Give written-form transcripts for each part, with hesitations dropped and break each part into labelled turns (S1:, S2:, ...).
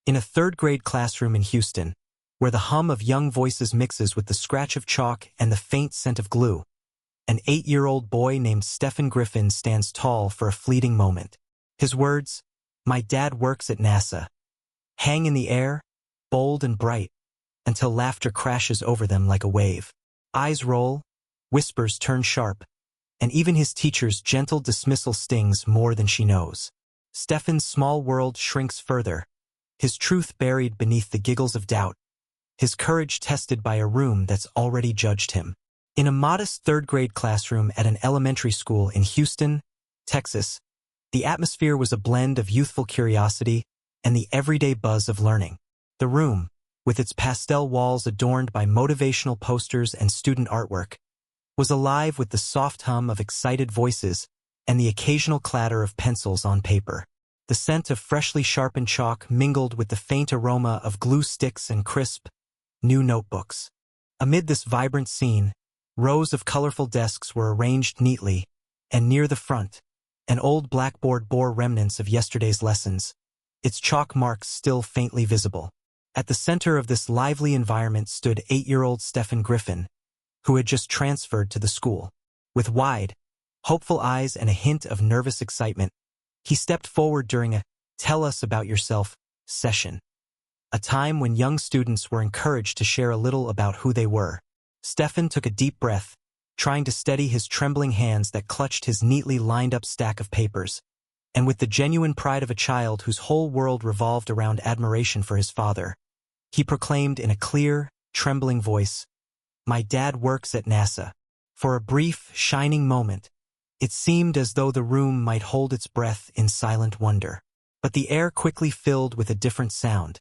S1: In a third-grade classroom in Houston, where the hum of young voices mixes with the scratch of chalk and the faint scent of glue, an 8-year-old boy named Stefan Griffin stands tall for a fleeting moment. His words, "My dad works at NASA," hang in the air, bold and bright, until laughter crashes over them like a wave. Eyes roll, whispers turn sharp, and even his teacher's gentle dismissal stings more than she knows. Stefan's small world shrinks further, his truth buried beneath the giggles of doubt, his courage tested by a room that's already judged him. In a modest third-grade classroom at an elementary school in Houston, Texas, the atmosphere was a blend of youthful curiosity and the everyday buzz of learning. The room, with its pastel walls adorned by motivational posters and student artwork, was alive with the soft hum of excited voices and the occasional clatter of pencils on paper. The scent of freshly sharpened chalk mingled with the faint aroma of glue sticks and crisp, new notebooks. Amid this vibrant scene, rows of colorful desks were arranged neatly, and near the front, an old blackboard bore remnants of yesterday's lessons, its chalk marks still faintly visible. At the center of this lively environment stood 8-year-old Stefan Griffin, who had just transferred to the school. With wide, hopeful eyes and a hint of nervous excitement, he stepped forward during a "Tell us about yourself" session, a time when young students were encouraged to share a little about who they were. Stefan took a deep breath, trying to steady his trembling hands that clutched his neatly lined-up stack of papers, and with the genuine pride of a child whose whole world revolved around admiration for his father, he proclaimed in a clear, trembling voice, "My dad works at NASA." For a brief, shining moment, it seemed as though the room might hold its breath in silent wonder. But the air quickly filled with a different sound,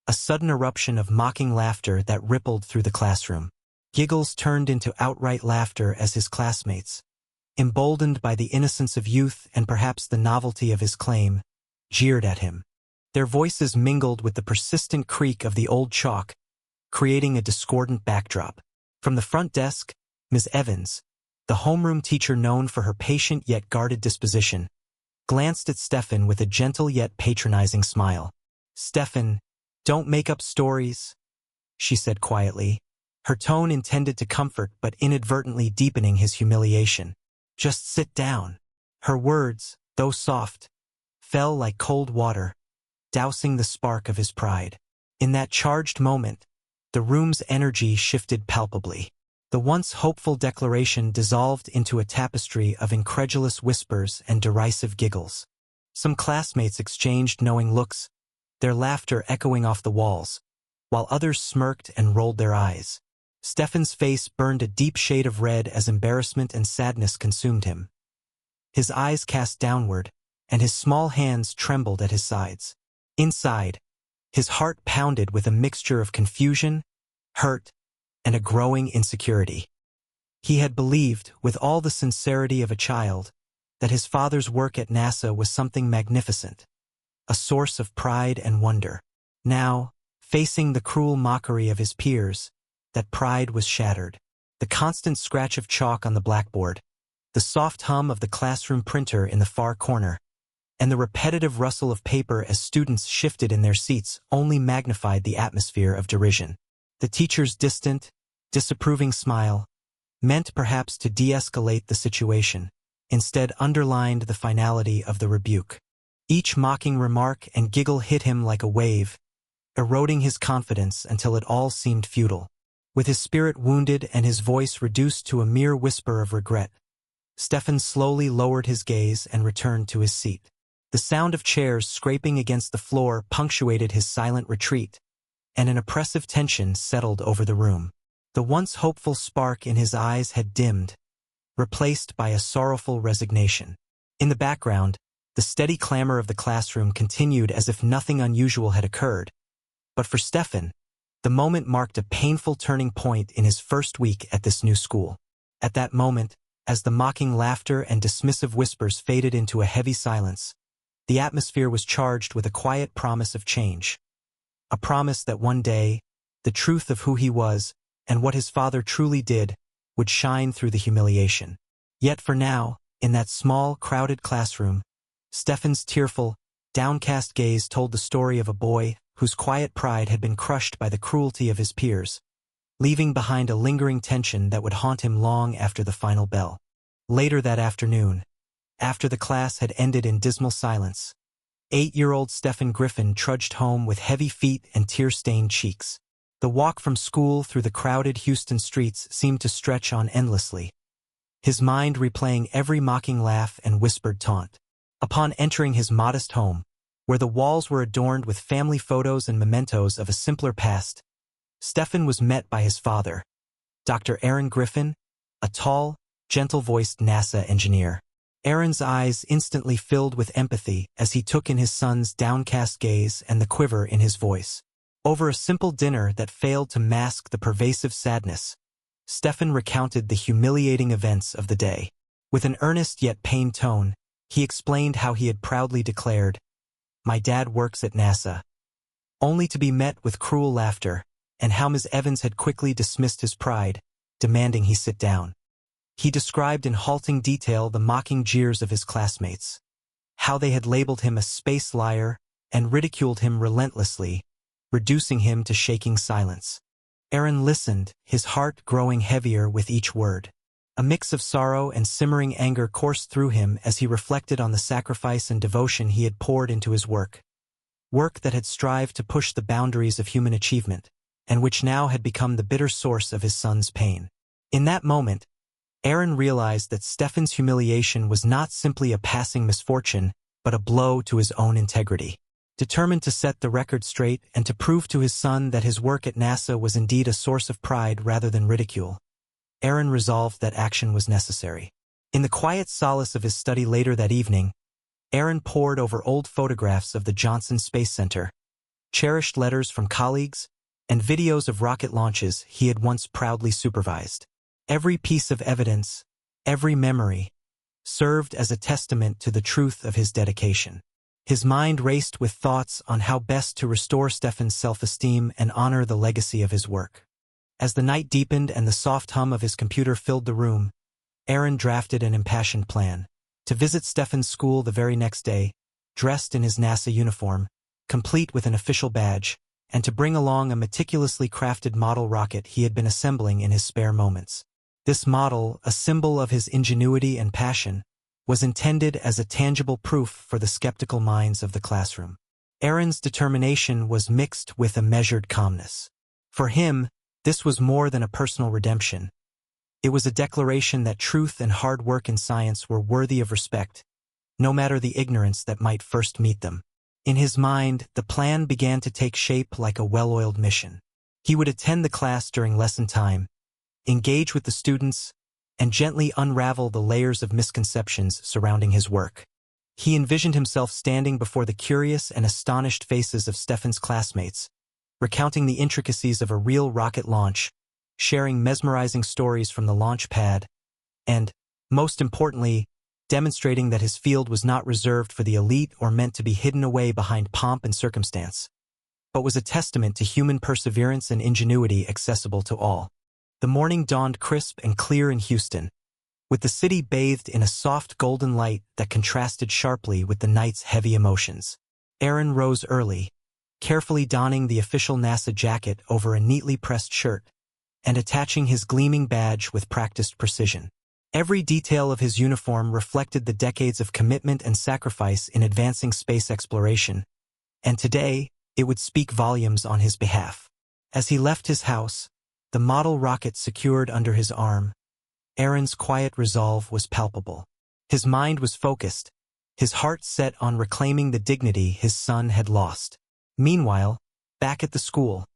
S1: a sudden eruption of mocking laughter that rippled through the classroom. Giggles turned into outright laughter as his classmates, emboldened by the innocence of youth and perhaps the novelty of his claim, jeered at him. Their voices mingled with the persistent creak of the old chalk, creating a discordant backdrop. From the front desk, Ms. Evans, the homeroom teacher known for her patient yet guarded disposition, glanced at Stefan with a gentle yet patronizing smile. "Stefan, don't make up stories," she said quietly, her tone intended to comfort but inadvertently deepening his humiliation. "Just sit down." Her words, though soft, fell like cold water, dousing the spark of his pride. In that charged moment, the room's energy shifted palpably. The once hopeful declaration dissolved into a tapestry of incredulous whispers and derisive giggles. Some classmates exchanged knowing looks, their laughter echoing off the walls, while others smirked and rolled their eyes. Stefan's face burned a deep shade of red as embarrassment and sadness consumed him. His eyes cast downward, and his small hands trembled at his sides. Inside, his heart pounded with a mixture of confusion, hurt, and a growing insecurity. He had believed, with all the sincerity of a child, that his father's work at NASA was something magnificent, a source of pride and wonder. Now, facing the cruel mockery of his peers, that pride was shattered. The constant scratch of chalk on the blackboard, the soft hum of the classroom printer in the far corner, and the repetitive rustle of paper as students shifted in their seats only magnified the atmosphere of derision. The teacher's distant, disapproving smile, meant perhaps to de-escalate the situation, instead underlined the finality of the rebuke. Each mocking remark and giggle hit him like a wave, eroding his confidence until it all seemed futile. With his spirit wounded and his voice reduced to a mere whisper of regret, Stefan slowly lowered his gaze and returned to his seat. The sound of chairs scraping against the floor punctuated his silent retreat, and an oppressive tension settled over the room. The once hopeful spark in his eyes had dimmed, replaced by a sorrowful resignation. In the background, the steady clamor of the classroom continued as if nothing unusual had occurred. But for Stefan, the moment marked a painful turning point in his first week at this new school. At that moment, as the mocking laughter and dismissive whispers faded into a heavy silence, the atmosphere was charged with a quiet promise of change. A promise that one day, the truth of who he was and what his father truly did would shine through the humiliation. Yet for now, in that small, crowded classroom, Stefan's tearful, downcast gaze told the story of a boy whose quiet pride had been crushed by the cruelty of his peers, leaving behind a lingering tension that would haunt him long after the final bell. Later that afternoon, after the class had ended in dismal silence, 8-year-old Stefan Griffin trudged home with heavy feet and tear-stained cheeks. The walk from school through the crowded Houston streets seemed to stretch on endlessly, his mind replaying every mocking laugh and whispered taunt. Upon entering his modest home, where the walls were adorned with family photos and mementos of a simpler past, Stefan was met by his father, Dr. Aaron Griffin, a tall, gentle-voiced NASA engineer. Aaron's eyes instantly filled with empathy as he took in his son's downcast gaze and the quiver in his voice. Over a simple dinner that failed to mask the pervasive sadness, Stefan recounted the humiliating events of the day. With an earnest yet pained tone, he explained how he had proudly declared, "My dad works at NASA," only to be met with cruel laughter, and how Ms. Evans had quickly dismissed his pride, demanding he sit down. He described in halting detail the mocking jeers of his classmates, how they had labeled him a space liar and ridiculed him relentlessly, reducing him to shaking silence. Aaron listened, his heart growing heavier with each word. A mix of sorrow and simmering anger coursed through him as he reflected on the sacrifice and devotion he had poured into his work that had strived to push the boundaries of human achievement, and which now had become the bitter source of his son's pain. In that moment, Aaron realized that Stefan's humiliation was not simply a passing misfortune, but a blow to his own integrity. Determined to set the record straight and to prove to his son that his work at NASA was indeed a source of pride rather than ridicule, Aaron resolved that action was necessary. In the quiet solace of his study later that evening, Aaron pored over old photographs of the Johnson Space Center, cherished letters from colleagues, and videos of rocket launches he had once proudly supervised. Every piece of evidence, every memory, served as a testament to the truth of his dedication. His mind raced with thoughts on how best to restore Stefan's self-esteem and honor the legacy of his work. As the night deepened and the soft hum of his computer filled the room, Aaron drafted an impassioned plan to visit Stefan's school the very next day, dressed in his NASA uniform, complete with an official badge, and to bring along a meticulously crafted model rocket he had been assembling in his spare moments. This model, a symbol of his ingenuity and passion, was intended as a tangible proof for the skeptical minds of the classroom. Aaron's determination was mixed with a measured calmness. For him, this was more than a personal redemption. It was a declaration that truth and hard work in science were worthy of respect, no matter the ignorance that might first meet them. In his mind, the plan began to take shape like a well-oiled mission. He would attend the class during lesson time, engage with the students, and gently unravel the layers of misconceptions surrounding his work. He envisioned himself standing before the curious and astonished faces of Stefan's classmates, recounting the intricacies of a real rocket launch, sharing mesmerizing stories from the launch pad, and, most importantly, demonstrating that his field was not reserved for the elite or meant to be hidden away behind pomp and circumstance, but was a testament to human perseverance and ingenuity accessible to all. The morning dawned crisp and clear in Houston, with the city bathed in a soft golden light that contrasted sharply with the night's heavy emotions. Aaron rose early, carefully donning the official NASA jacket over a neatly pressed shirt, and attaching his gleaming badge with practiced precision. Every detail of his uniform reflected the decades of commitment and sacrifice in advancing space exploration, and today, it would speak volumes on his behalf. As he left his house, the model rocket secured under his arm, Aaron's quiet resolve was palpable. His mind was focused, his heart set on reclaiming the dignity his son had lost. Meanwhile, back at the school,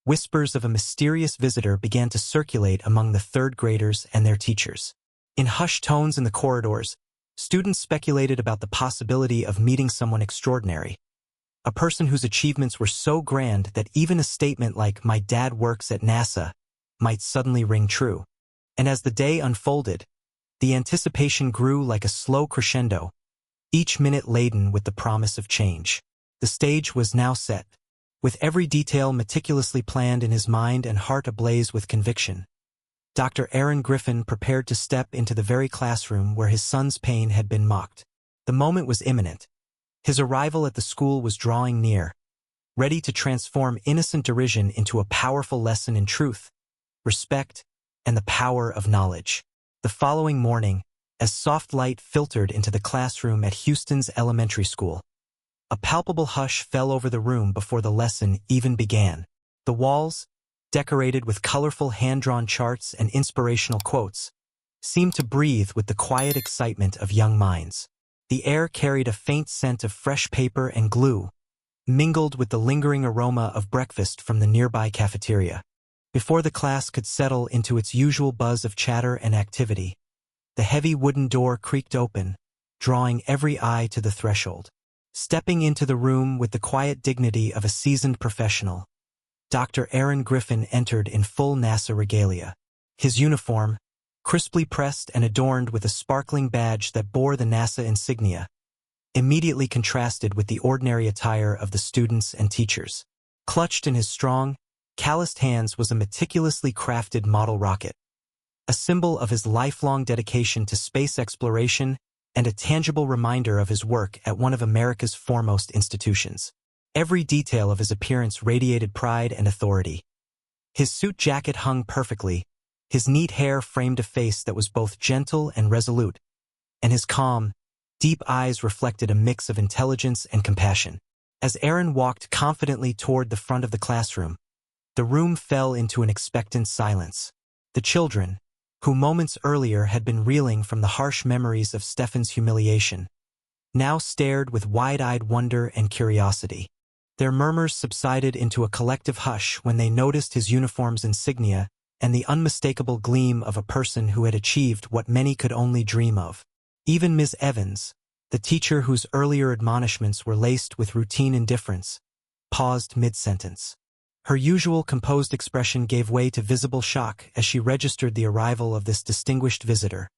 S1: whispers of a mysterious visitor began to circulate among the third graders and their teachers. In hushed tones in the corridors, students speculated about the possibility of meeting someone extraordinary, a person whose achievements were so grand that even a statement like "My dad works at NASA" might suddenly ring true. And as the day unfolded, the anticipation grew like a slow crescendo, each minute laden with the promise of change. The stage was now set, with every detail meticulously planned in his mind and heart ablaze with conviction. Dr. Aaron Griffin prepared to step into the very classroom where his son's pain had been mocked. The moment was imminent. His arrival at the school was drawing near, ready to transform innocent derision into a powerful lesson in truth, respect, and the power of knowledge. The following morning, as soft light filtered into the classroom at Houston's elementary school, a palpable hush fell over the room before the lesson even began. The walls, decorated with colorful hand-drawn charts and inspirational quotes, seemed to breathe with the quiet excitement of young minds. The air carried a faint scent of fresh paper and glue, mingled with the lingering aroma of breakfast from the nearby cafeteria. Before the class could settle into its usual buzz of chatter and activity, the heavy wooden door creaked open, drawing every eye to the threshold. Stepping into the room with the quiet dignity of a seasoned professional, Dr. Stefan Griffin entered in full NASA regalia. His uniform, crisply pressed and adorned with a sparkling badge that bore the NASA insignia, immediately contrasted with the ordinary attire of the students and teachers. Clutched in his strong, calloused hands was a meticulously crafted model rocket, a symbol of his lifelong dedication to space exploration and a tangible reminder of his work at one of America's foremost institutions. Every detail of his appearance radiated pride and authority. His suit jacket hung perfectly, his neat hair framed a face that was both gentle and resolute, and his calm, deep eyes reflected a mix of intelligence and compassion. As Aaron walked confidently toward the front of the classroom, the room fell into an expectant silence. The children, who moments earlier had been reeling from the harsh memories of Stefan's humiliation, now stared with wide-eyed wonder and curiosity. Their murmurs subsided into a collective hush when they noticed his uniform's insignia and the unmistakable gleam of a person who had achieved what many could only dream of. Even Ms. Evans, the teacher whose earlier admonishments were laced with routine indifference, paused mid-sentence. Her usual composed expression gave way to visible shock as she registered the arrival of this distinguished visitor,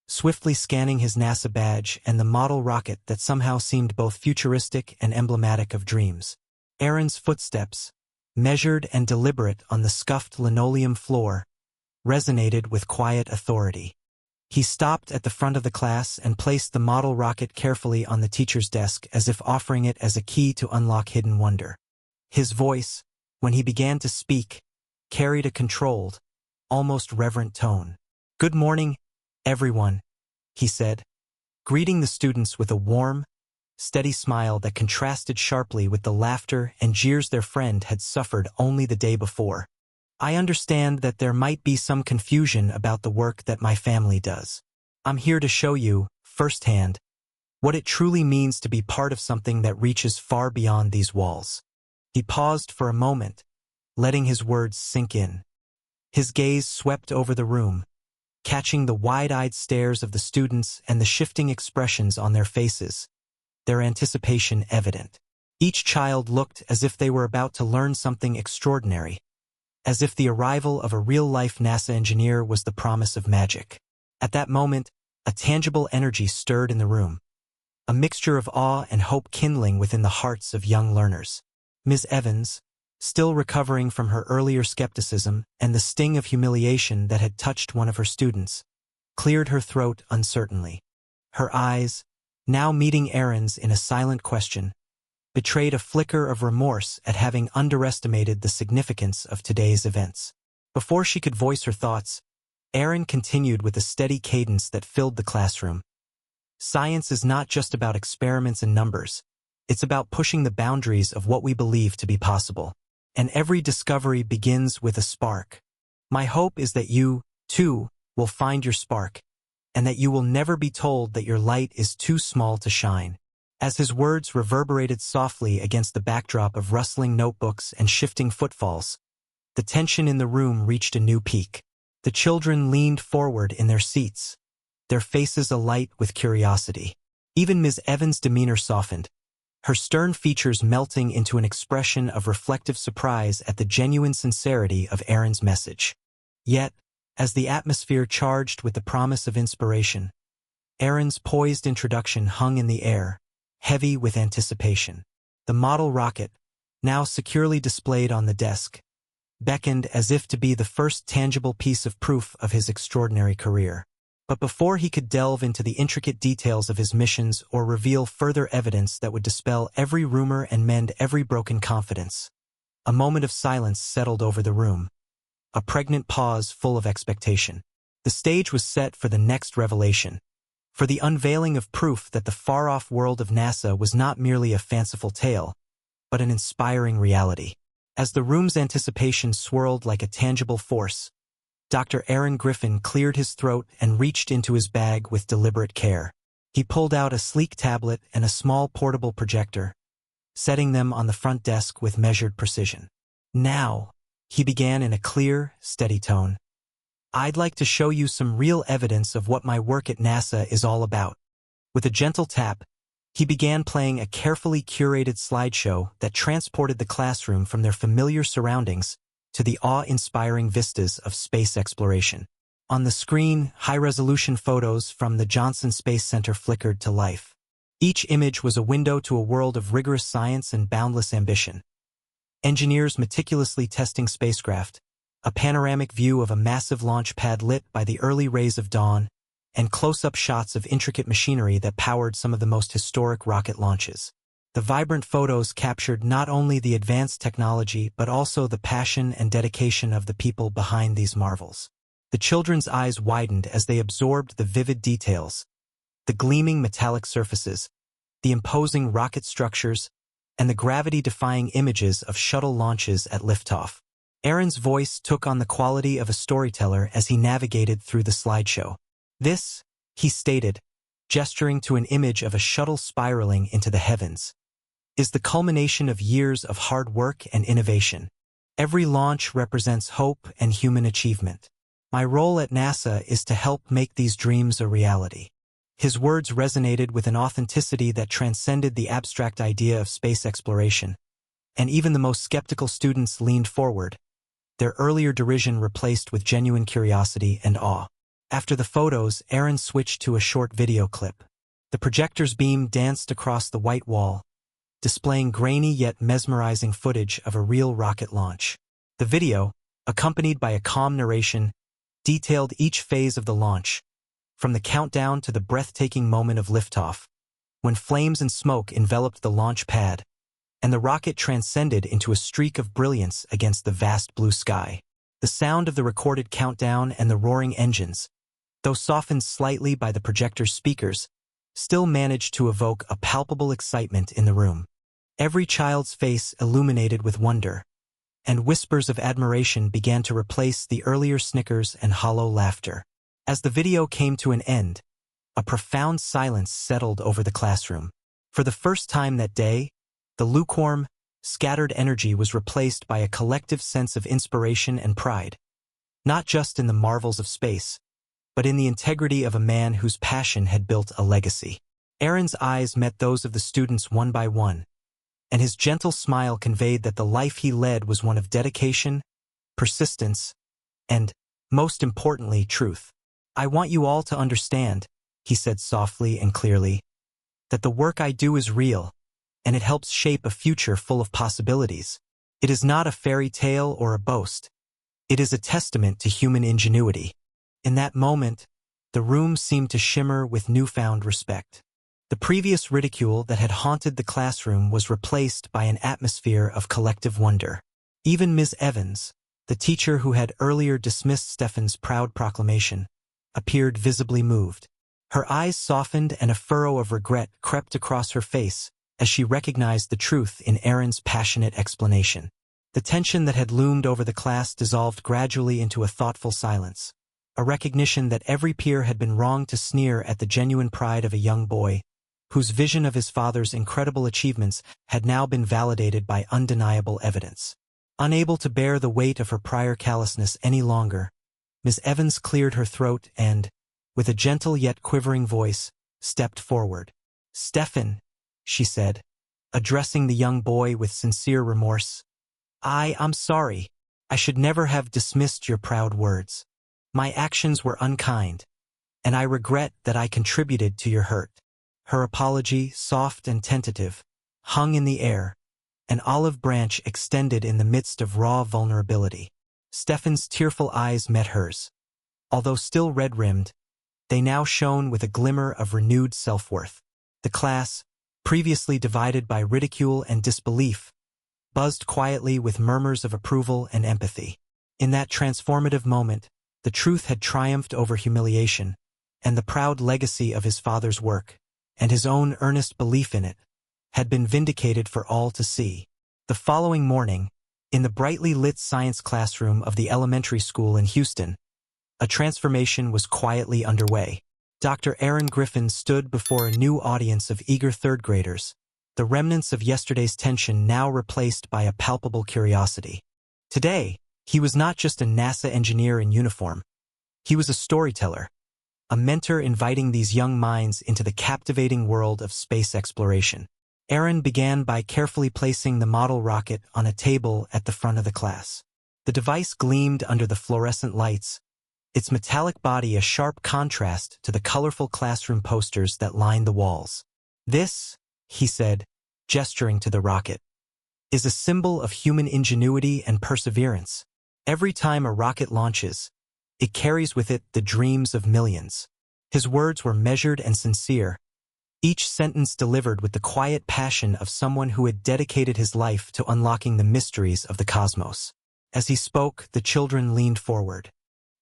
S1: swiftly scanning his NASA badge and the model rocket that somehow seemed both futuristic and emblematic of dreams. Aaron's footsteps, measured and deliberate on the scuffed linoleum floor, resonated with quiet authority. He stopped at the front of the class and placed the model rocket carefully on the teacher's desk as if offering it as a key to unlock hidden wonder. His voice, when he began to speak, carried a controlled, almost reverent tone. "Good morning, everyone," he said, greeting the students with a warm, steady smile that contrasted sharply with the laughter and jeers their friend had suffered only the day before. "I understand that there might be some confusion about the work that my family does. I'm here to show you, firsthand, what it truly means to be part of something that reaches far beyond these walls." He paused for a moment, letting his words sink in. His gaze swept over the room, catching the wide-eyed stares of the students and the shifting expressions on their faces, their anticipation evident. Each child looked as if they were about to learn something extraordinary, as if the arrival of a real-life NASA engineer was the promise of magic. At that moment, a tangible energy stirred in the room, a mixture of awe and hope kindling within the hearts of young learners. Ms. Evans, still recovering from her earlier skepticism and the sting of humiliation that had touched one of her students, cleared her throat uncertainly. Her eyes, now meeting Aaron's in a silent question, betrayed a flicker of remorse at having underestimated the significance of today's events. Before she could voice her thoughts, Aaron continued with a steady cadence that filled the classroom. "Science is not just about experiments and numbers. It's about pushing the boundaries of what we believe to be possible. And every discovery begins with a spark. My hope is that you, too, will find your spark, and that you will never be told that your light is too small to shine." As his words reverberated softly against the backdrop of rustling notebooks and shifting footfalls, the tension in the room reached a new peak. The children leaned forward in their seats, their faces alight with curiosity. Even Ms. Evans' demeanor softened, her stern features melting into an expression of reflective surprise at the genuine sincerity of Aaron's message. Yet, as the atmosphere charged with the promise of inspiration, Aaron's poised introduction hung in the air, heavy with anticipation. The model rocket, now securely displayed on the desk, beckoned as if to be the first tangible piece of proof of his extraordinary career. But before he could delve into the intricate details of his missions or reveal further evidence that would dispel every rumor and mend every broken confidence, a moment of silence settled over the room, a pregnant pause full of expectation. The stage was set for the next revelation, for the unveiling of proof that the far-off world of NASA was not merely a fanciful tale, but an inspiring reality. As the room's anticipation swirled like a tangible force, Dr. Stefan Griffin cleared his throat and reached into his bag with deliberate care. He pulled out a sleek tablet and a small portable projector, setting them on the front desk with measured precision. Now, he began in a clear, steady tone, I'd like to show you some real evidence of what my work at NASA is all about. With a gentle tap, he began playing a carefully curated slideshow that transported the classroom from their familiar surroundings to the awe-inspiring vistas of space exploration. On the screen, high-resolution photos from the Johnson Space Center flickered to life. Each image was a window to a world of rigorous science and boundless ambition. Engineers meticulously testing spacecraft, a panoramic view of a massive launch pad lit by the early rays of dawn, and close-up shots of intricate machinery that powered some of the most historic rocket launches. The vibrant photos captured not only the advanced technology but also the passion and dedication of the people behind these marvels. The children's eyes widened as they absorbed the vivid details, the gleaming metallic surfaces, the imposing rocket structures, and the gravity-defying images of shuttle launches at liftoff. Aaron's voice took on the quality of a storyteller as he navigated through the slideshow. This, he stated, gesturing to an image of a shuttle spiraling into the heavens, is the culmination of years of hard work and innovation. Every launch represents hope and human achievement. My role at NASA is to help make these dreams a reality. His words resonated with an authenticity that transcended the abstract idea of space exploration, and even the most skeptical students leaned forward, their earlier derision replaced with genuine curiosity and awe. After the photos, Aaron switched to a short video clip. The projector's beam danced across the white wall, displaying grainy yet mesmerizing footage of a real rocket launch. The video, accompanied by a calm narration, detailed each phase of the launch, from the countdown to the breathtaking moment of liftoff, when flames and smoke enveloped the launch pad, and the rocket transcended into a streak of brilliance against the vast blue sky. The sound of the recorded countdown and the roaring engines, though softened slightly by the projector's speakers, still managed to evoke a palpable excitement in the room. Every child's face illuminated with wonder, and whispers of admiration began to replace the earlier snickers and hollow laughter. As the video came to an end, a profound silence settled over the classroom. For the first time that day, the lukewarm, scattered energy was replaced by a collective sense of inspiration and pride, not just in the marvels of space, but in the integrity of a man whose passion had built a legacy. Aaron's eyes met those of the students one by one, and his gentle smile conveyed that the life he led was one of dedication, persistence, and, most importantly, truth. I want you all to understand, he said softly and clearly, that the work I do is real, and it helps shape a future full of possibilities. It is not a fairy tale or a boast. It is a testament to human ingenuity. In that moment, the room seemed to shimmer with newfound respect. The previous ridicule that had haunted the classroom was replaced by an atmosphere of collective wonder. Even Ms. Evans, the teacher who had earlier dismissed Stefan's proud proclamation, appeared visibly moved. Her eyes softened and a furrow of regret crept across her face as she recognized the truth in Aaron's passionate explanation. The tension that had loomed over the class dissolved gradually into a thoughtful silence, a recognition that every peer had been wrong to sneer at the genuine pride of a young boy, whose vision of his father's incredible achievements had now been validated by undeniable evidence. Unable to bear the weight of her prior callousness any longer, Miss Evans cleared her throat and, with a gentle yet quivering voice, stepped forward. "Stefan," she said, addressing the young boy with sincere remorse, I'm sorry. I should never have dismissed your proud words. My actions were unkind, and I regret that I contributed to your hurt." Her apology, soft and tentative, hung in the air, an olive branch extended in the midst of raw vulnerability. Stefan's tearful eyes met hers. Although still red-rimmed, They now shone with a glimmer of renewed self-worth. The class, previously divided by ridicule and disbelief, buzzed quietly with murmurs of approval and empathy. In that transformative moment, the truth had triumphed over humiliation, and the proud legacy of his father's work, and his own earnest belief in it, had been vindicated for all to see. The following morning, in the brightly lit science classroom of the elementary school in Houston, a transformation was quietly underway. Dr. Stefan Griffin stood before a new audience of eager third graders, the remnants of yesterday's tension now replaced by a palpable curiosity. Today, he was not just a NASA engineer in uniform. He was a storyteller, a mentor inviting these young minds into the captivating world of space exploration. Aaron began by carefully placing the model rocket on a table at the front of the class. The device gleamed under the fluorescent lights, its metallic body a sharp contrast to the colorful classroom posters that lined the walls. "This," he said, gesturing to the rocket, "is a symbol of human ingenuity and perseverance. Every time a rocket launches, it carries with it the dreams of millions." His words were measured and sincere, each sentence delivered with the quiet passion of someone who had dedicated his life to unlocking the mysteries of the cosmos. As he spoke, the children leaned forward.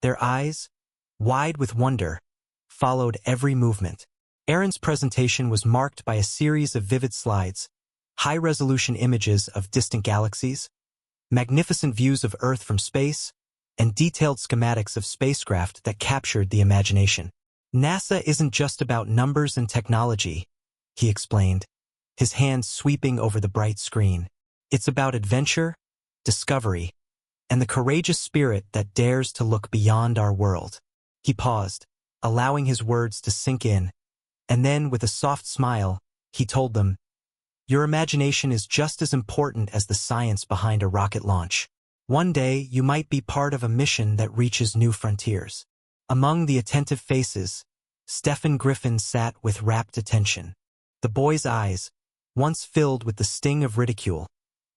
S1: Their eyes, wide with wonder, followed every movement. Aaron's presentation was marked by a series of vivid slides, high-resolution images of distant galaxies, magnificent views of Earth from space, and detailed schematics of spacecraft that captured the imagination. "NASA isn't just about numbers and technology," he explained, his hands sweeping over the bright screen. "It's about adventure, discovery, and the courageous spirit that dares to look beyond our world." He paused, allowing his words to sink in, and then, with a soft smile, he told them, "Your imagination is just as important as the science behind a rocket launch. One day, you might be part of a mission that reaches new frontiers." Among the attentive faces, Stefan Griffin sat with rapt attention. The boy's eyes, once filled with the sting of ridicule,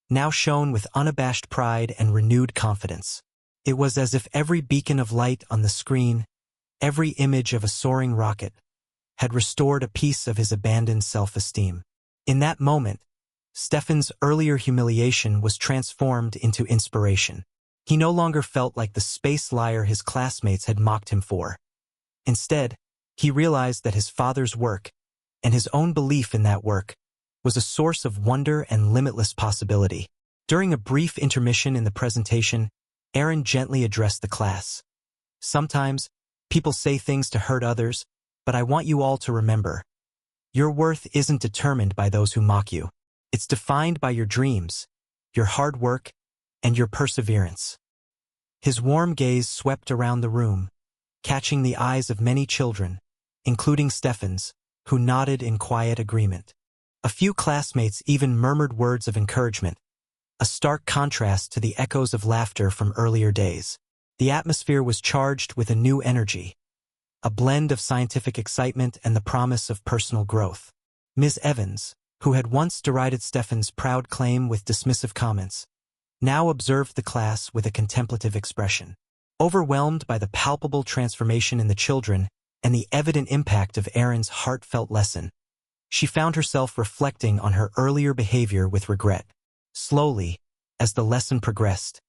S1: now shone with unabashed pride and renewed confidence. It was as if every beacon of light on the screen, every image of a soaring rocket, had restored a piece of his abandoned self-esteem. In that moment, Stefan's earlier humiliation was transformed into inspiration. He no longer felt like the space liar his classmates had mocked him for. Instead, he realized that his father's work, and his own belief in that work, was a source of wonder and limitless possibility. During a brief intermission in the presentation, Aaron gently addressed the class. "Sometimes, people say things to hurt others, but I want you all to remember, your worth isn't determined by those who mock you. It's defined by your dreams, your hard work, and your perseverance." His warm gaze swept around the room, catching the eyes of many children, including Stefan's, who nodded in quiet agreement. A few classmates even murmured words of encouragement, a stark contrast to the echoes of laughter from earlier days. The atmosphere was charged with a new energy, a blend of scientific excitement and the promise of personal growth. Ms. Evans, who had once derided Stefan's proud claim with dismissive comments, now observed the class with a contemplative expression. Overwhelmed by the palpable transformation in the children and the evident impact of Aaron's heartfelt lesson, she found herself reflecting on her earlier behavior with regret. Slowly, as the lesson progressed,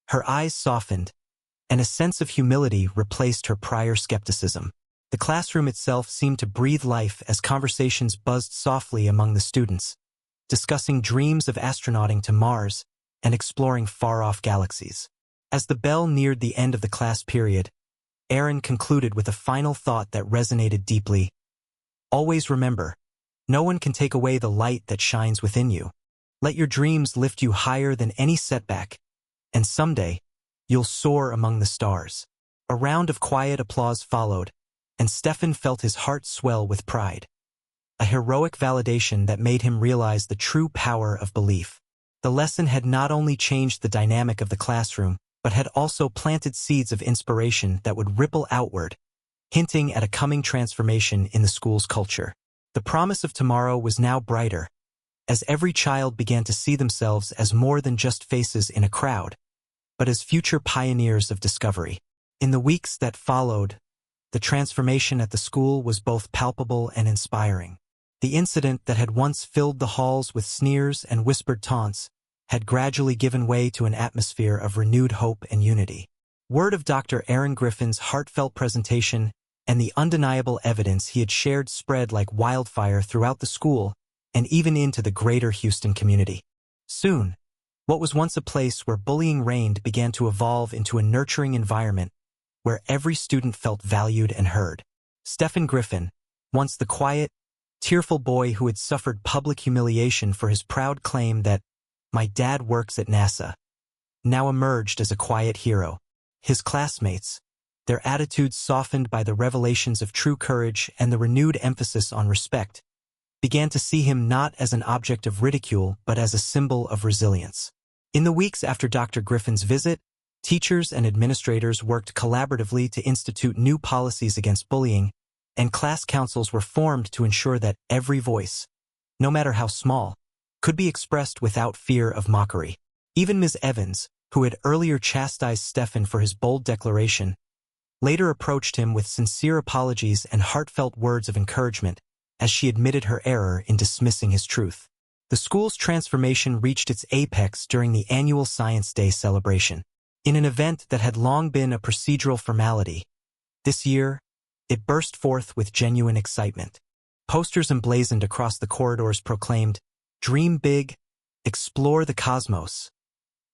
S1: her eyes softened, and a sense of humility replaced her prior skepticism. The classroom itself seemed to breathe life as conversations buzzed softly among the students, discussing dreams of astronauting to Mars and exploring far-off galaxies. As the bell neared the end of the class period, Aaron concluded with a final thought that resonated deeply. "Always remember, no one can take away the light that shines within you. Let your dreams lift you higher than any setback, and someday, you'll soar among the stars." A round of quiet applause followed, and Stefan felt his heart swell with pride. A heroic validation that made him realize the true power of belief. The lesson had not only changed the dynamic of the classroom, but had also planted seeds of inspiration that would ripple outward, hinting at a coming transformation in the school's culture. The promise of tomorrow was now brighter, as every child began to see themselves as more than just faces in a crowd, but as future pioneers of discovery. In the weeks that followed, The transformation at the school was both palpable and inspiring. The incident that had once filled the halls with sneers and whispered taunts had gradually given way to an atmosphere of renewed hope and unity. Word of Dr. Aaron Griffin's heartfelt presentation and the undeniable evidence he had shared spread like wildfire throughout the school and even into the greater Houston community. Soon, what was once a place where bullying reigned began to evolve into a nurturing environment where every student felt valued and heard. Stefan Griffin, once the quiet, tearful boy who had suffered public humiliation for his proud claim that "my dad works at NASA," now emerged as a quiet hero. His classmates, their attitudes softened by the revelations of true courage and the renewed emphasis on respect, began to see him not as an object of ridicule but as a symbol of resilience. In the weeks after Dr. Griffin's visit, teachers and administrators worked collaboratively to institute new policies against bullying, and class councils were formed to ensure that every voice, no matter how small, could be expressed without fear of mockery. Even Ms. Evans, who had earlier chastised Stefan for his bold declaration, later approached him with sincere apologies and heartfelt words of encouragement as she admitted her error in dismissing his truth. The school's transformation reached its apex during the annual Science Day celebration. In an event that had long been a procedural formality, this year, it burst forth with genuine excitement. Posters emblazoned across the corridors proclaimed, "Dream big, explore the cosmos,"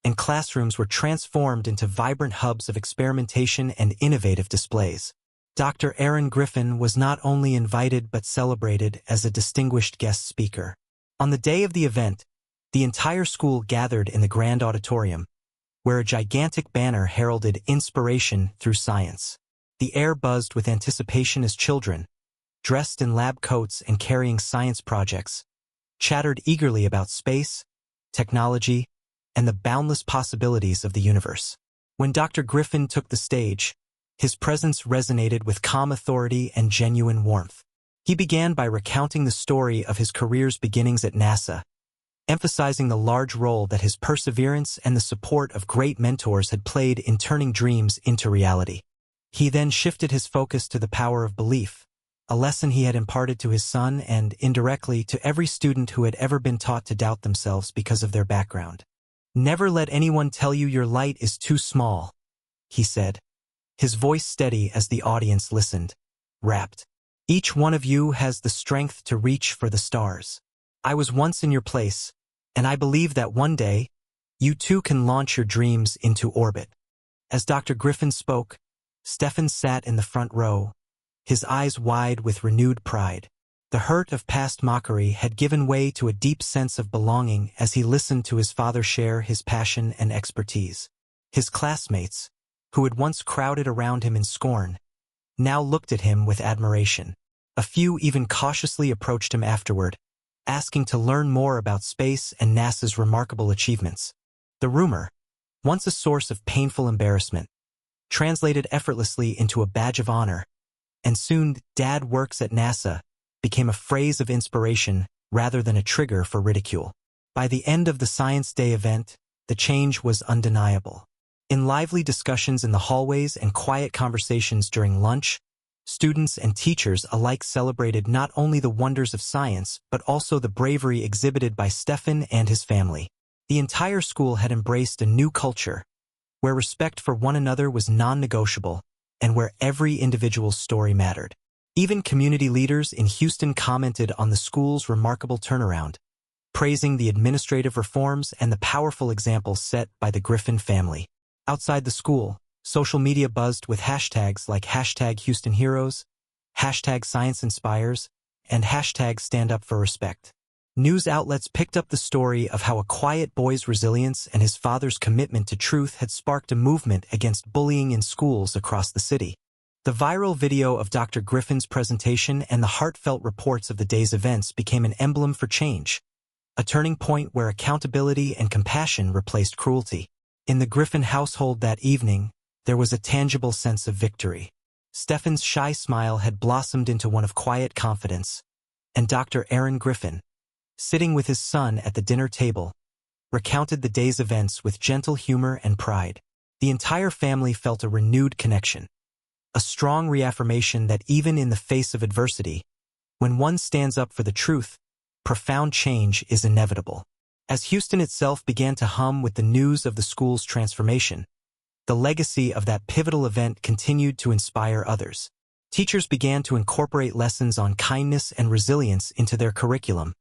S1: and classrooms were transformed into vibrant hubs of experimentation and innovative displays. Dr. Aaron Griffin was not only invited but celebrated as a distinguished guest speaker. On the day of the event, the entire school gathered in the grand auditorium, where a gigantic banner heralded inspiration through science. The air buzzed with anticipation as children, dressed in lab coats and carrying science projects, chattered eagerly about space, technology, and the boundless possibilities of the universe. When Dr. Griffin took the stage, his presence resonated with calm authority and genuine warmth. He began by recounting the story of his career's beginnings at NASA, emphasizing the large role that his perseverance and the support of great mentors had played in turning dreams into reality. He then shifted his focus to the power of belief, a lesson he had imparted to his son and, indirectly, to every student who had ever been taught to doubt themselves because of their background. "Never let anyone tell you your light is too small," he said, his voice steady as the audience listened, rapt. "Each one of you has the strength to reach for the stars. I was once in your place, and I believe that one day, you too can launch your dreams into orbit." As Dr. Griffin spoke, Stefan sat in the front row, his eyes wide with renewed pride. The hurt of past mockery had given way to a deep sense of belonging as he listened to his father share his passion and expertise. His classmates, who had once crowded around him in scorn, now looked at him with admiration. A few even cautiously approached him afterward, asking to learn more about space and NASA's remarkable achievements. The rumor, once a source of painful embarrassment, translated effortlessly into a badge of honor, and soon "Dad works at NASA" became a phrase of inspiration rather than a trigger for ridicule. By the end of the Science Day event, the change was undeniable. In lively discussions in the hallways and quiet conversations during lunch, students and teachers alike celebrated not only the wonders of science but also the bravery exhibited by Stefan and his family. The entire school had embraced a new culture, where respect for one another was non-negotiable and where every individual's story mattered. Even community leaders in Houston commented on the school's remarkable turnaround, praising the administrative reforms and the powerful example set by the Griffin family. Outside the school, social media buzzed with hashtags like #HoustonHeroes, #ScienceInspires, and #StandUpForRespect. News outlets picked up the story of how a quiet boy's resilience and his father's commitment to truth had sparked a movement against bullying in schools across the city. The viral video of Dr. Griffin's presentation and the heartfelt reports of the day's events became an emblem for change, a turning point where accountability and compassion replaced cruelty. In the Griffin household that evening, there was a tangible sense of victory. Stefan's shy smile had blossomed into one of quiet confidence, and Dr. Aaron Griffin, sitting with his son at the dinner table, recounted the day's events with gentle humor and pride. The entire family felt a renewed connection, a strong reaffirmation that even in the face of adversity, when one stands up for the truth, profound change is inevitable. As Houston itself began to hum with the news of the school's transformation, the legacy of that pivotal event continued to inspire others. Teachers began to incorporate lessons on kindness and resilience into their curriculum,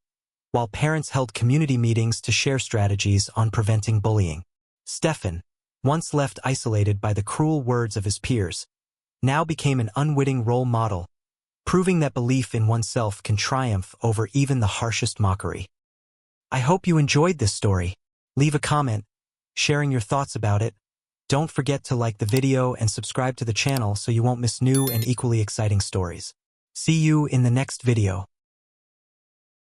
S1: while parents held community meetings to share strategies on preventing bullying. Stefan, once left isolated by the cruel words of his peers, now became an unwitting role model, proving that belief in oneself can triumph over even the harshest mockery. I hope you enjoyed this story. Leave a comment, sharing your thoughts about it. Don't forget to like the video and subscribe to the channel so you won't miss new and equally exciting stories. See you in the next video.